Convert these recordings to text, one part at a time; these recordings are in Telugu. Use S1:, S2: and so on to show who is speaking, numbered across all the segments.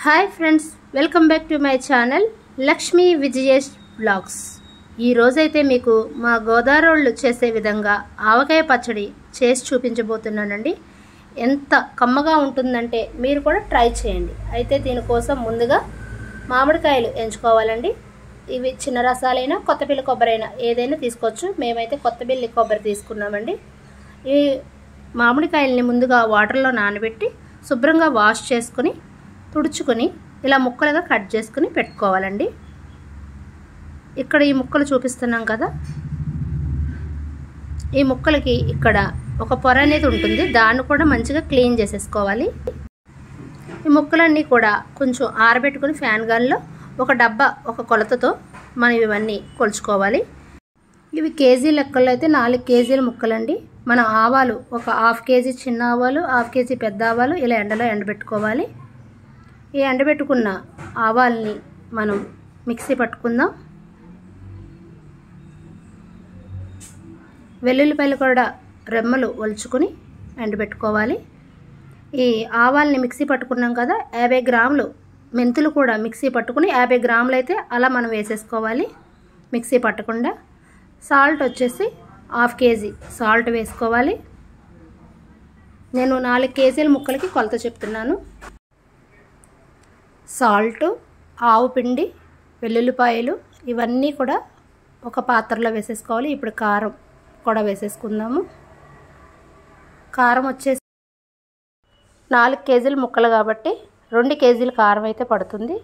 S1: Hi friends, welcome back to my channel Lakshmi Vijayesh blogs. ఈ రోజైతే మీకు మా గోదావరోళ్ళు చేసే విధంగా ఆవకాయ పచ్చడి చేసి చూపించబోతున్నానండి. ఎంత కమ్మగా ఉంటుందంటే మీరు కూడా ట్రై చేయండి. అయితే దీనికోసం ముందుగా మామిడికాయలు ఎంచుకోవాలండి. ఇవి చిన్న రసాలైనా కొత్తపిల్లి కొబ్బరైనా ఏదైనా తీసుకోవచ్చు. మేమైతే కొత్తపిల్లి కొబ్బరి తీసుకున్నామండి. ఈ మామిడికాయల్ని ముందుగా వాటర్లో నానబెట్టి శుభ్రంగా వాష్ చేసుకుని తుడుచుకొని ఇలా ముక్కలుగా కట్ చేసుకుని పెట్టుకోవాలండి. ఇక్కడ ఈ ముక్కలు చూపిస్తున్నాం కదా, ఈ ముక్కలకి ఇక్కడ ఒక పొర అనేది ఉంటుంది, దాన్ని కూడా మంచిగా క్లీన్ చేసేసుకోవాలి. ఈ ముక్కలన్నీ కూడా కొంచెం ఆరబెట్టుకుని ఫ్యాన్ గాల్లో ఒక డబ్బా ఒక కొలతతో మనం ఇవన్నీ కొలుచుకోవాలి. ఇవి కేజీ లెక్కల్లో అయితే 4 కేజీల ముక్కలండి. మన ఆవాలు ఒక 1/2 కేజీ చిన్న ఆవాలు, 1/2 కేజీ పెద్ద ఆవాలు ఇలా ఎండలో ఎండబెట్టుకోవాలి. ఈ ఎండబెట్టుకున్న ఆవాల్ని మనం మిక్సీ పట్టుకుందాం. వెల్లుల్లిపాయలు కూడా రెమ్మలు ఒలుచుకొని ఎండబెట్టుకోవాలి. ఈ ఆవాల్ని మిక్సీ పట్టుకున్నాం కదా, 50 గ్రాములు మెంతులు కూడా మిక్సీ పట్టుకుని 50 గ్రాములు అయితే అలా మనం వేసేసుకోవాలి మిక్సీ పట్టకుండా. సాల్ట్ వచ్చేసి 1/2 కేజీ సాల్ట్ వేసుకోవాలి. నేను 4 కేజీల ముక్కలకి కొలత చెప్తున్నాను. సాల్ట్, ఆవు పిండి, వెల్లుల్లిపాయలు ఇవన్నీ కూడా ఒక పాత్రలో వేసేసుకోవాలి. ఇప్పుడు కారం కూడా వేసేసుకుందాము. కారం వచ్చేసి 4 కేజీల ముక్కలు కాబట్టి 2 కేజీల కారం అయితే పడుతుంది.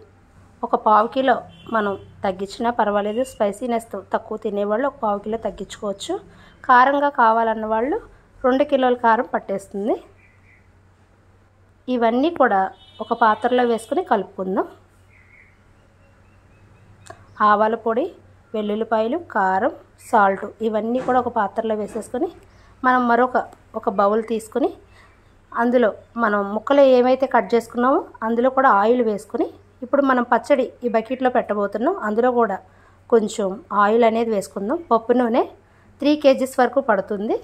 S1: ఒక 1/2 కిలో మనం తగ్గించినా పర్వాలేదు. స్పైసీనెస్ తక్కువ తినేవాళ్ళు ఒక 1/2 కిలో తగ్గించుకోవచ్చు. కారంగా కావాలన్న వాళ్ళు 2 కిలోల కారం పట్టేస్తుంది. ఇవన్నీ కూడా ఒక పాత్రలో వేసుకుని కలుపుకుందాం. ఆవాల పొడి, వెల్లుల్లిపాయలు, కారం, సాల్ట్ ఇవన్నీ కూడా ఒక పాత్రలో వేసేసుకొని మనం ఒక బౌల్ తీసుకుని అందులో మనం ముక్కలు ఏమైతే కట్ చేసుకున్నామో అందులో కూడా ఆయిల్ వేసుకుని ఇప్పుడు మనం పచ్చడి ఈ బకెట్లో పెట్టబోతున్నాం. అందులో కూడా కొంచెం ఆయిల్ అనేది వేసుకుందాం. పప్పు నూనె 3 కేజీస్ వరకు పడుతుంది.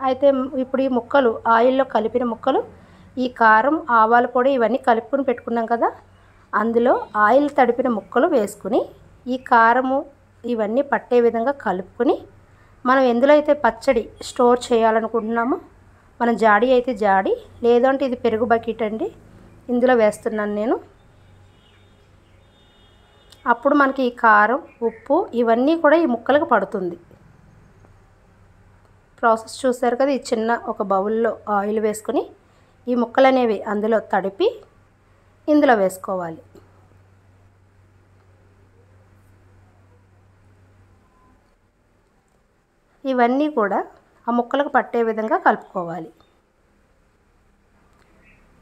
S1: అయితే ఇప్పుడు ఈ ముక్కలు ఆయిల్లో కలిపిన ముక్కలు, ఈ కారం, ఆవాల పొడి ఇవన్నీ కలుపుకొని పెట్టుకున్నాం కదా, అందులో ఆయిల్ తడిపిన ముక్కలు వేసుకుని ఈ కారము ఇవన్నీ పట్టే విధంగా కలుపుకొని మనం ఎందులో అయితే పచ్చడి స్టోర్ చేయాలనుకుంటున్నామో, మన జాడీ అయితే జాడీ, లేదంటే ఇది పెరుగు బకెట్ అండి, ఇందులో వేస్తున్నాను నేను. అప్పుడు మనకి ఈ కారం, ఉప్పు ఇవన్నీ కూడా ఈ ముక్కలకు పడుతుంది. ప్రాసెస్ చూసారు కదా. ఈ చిన్న ఒక బౌల్లో ఆయిల్ వేసుకుని ఈ ముక్కలు అనేవి అందులో తడిపి ఇందులో వేసుకోవాలి. ఇవన్నీ కూడా ఆ ముక్కలకు పట్టే విధంగా కలుపుకోవాలి.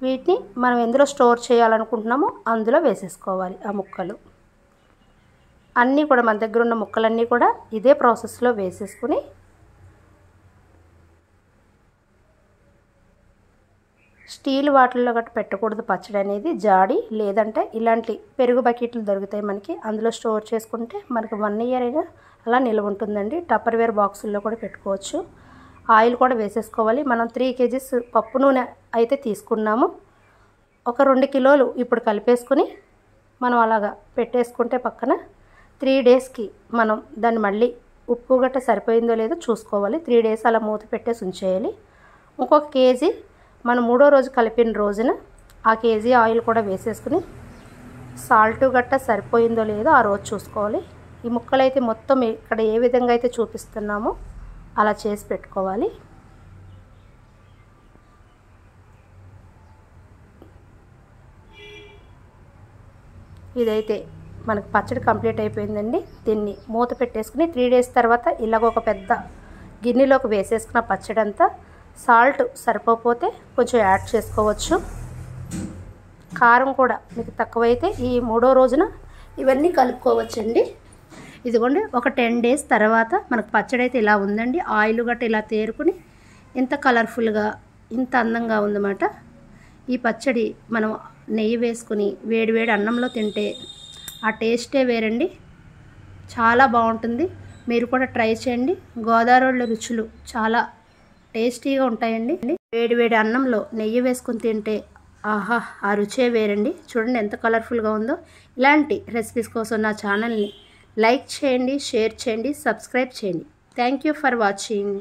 S1: వీటిని మనం ఎందులో స్టోర్ చేయాలనుకుంటున్నామో అందులో వేసేసుకోవాలి. ఆ ముక్కలు అన్నీ కూడా మన దగ్గర ఉన్న ముక్కలన్నీ కూడా ఇదే ప్రాసెస్లో వేసేసుకుని స్టీల్ వాటిల్లో గట్రా పెట్టకూడదు పచ్చడి అనేది, జాడి లేదంటే ఇలాంటి పెరుగు బకెట్లు దొరుకుతాయి మనకి, అందులో స్టోర్ చేసుకుంటే మనకి 1 ఇయర్ అయినా అలా నిల్వ ఉంటుందండి. టప్పర్వేర్ బాక్సుల్లో కూడా పెట్టుకోవచ్చు. ఆయిల్ కూడా వేసేసుకోవాలి. మనం 3 కేజీస్ పప్పు నూనె అయితే తీసుకున్నాము. ఒక 2 కిలోలు ఇప్పుడు కలిపేసుకుని మనం అలాగా పెట్టేసుకుంటే పక్కన 3 డేస్కి మనం దాన్ని మళ్ళీ ఉప్పు గట్ట సరిపోయిందో లేదో చూసుకోవాలి. 3 డేస్ అలా మూత పెట్టేసి ఉంచేయాలి. ఇంకొక కేజీ మనం 3వ రోజు కలిపిన రోజున ఆ కేజీ ఆయిల్ కూడా వేసేసుకుని సాల్ట్ గట్ట సరిపోయిందో లేదో ఆ రోజు చూసుకోవాలి. ఈ ముక్కలైతే మొత్తం ఇక్కడ ఏ విధంగా అయితే చూపిస్తున్నామో అలా చేసి పెట్టుకోవాలి. ఇదైతే మనకు పచ్చడి కంప్లీట్ అయిపోయిందండి. దీన్ని మూత పెట్టేసుకుని 3 డేస్ తర్వాత ఇలాగ ఒక పెద్ద గిన్నెలోకి వేసేసుకున్న పచ్చడి అంతా, సాల్ట్ సరిపోతే కొంచెం యాడ్ చేసుకోవచ్చు. కారం కూడా మీకు తక్కువైతే ఈ 3వ రోజున ఇవన్నీ కలుపుకోవచ్చండి. ఇదిగోండి ఒక 10 డేస్ తర్వాత మనకు పచ్చడి అయితే ఇలా ఉందండి. ఆయిల్ గట్ట ఇలా తేరుకుని ఇంత కలర్ఫుల్గా ఇంత అందంగా ఉందన్నమాట. ఈ పచ్చడి మనం నెయ్యి వేసుకుని వేడివేడి అన్నంలో తింటే ఆ టేస్టే వేరండి, చాలా బాగుంటుంది. మీరు కూడా ట్రై చేయండి. గోదావరి రుచులు చాలా టేస్టీగా ఉంటాయండి. వేడివేడి అన్నంలో నెయ్యి వేసుకుని తింటే ఆహా, ఆ రుచే వేరండి. చూడండి ఎంత కలర్ఫుల్గా ఉందో. ఇలాంటి రెసిపీస్ కోసం నా ఛానల్ని లైక్ చేయండి, షేర్ చేయండి, సబ్స్క్రైబ్ చేయండి. Thank you for watching.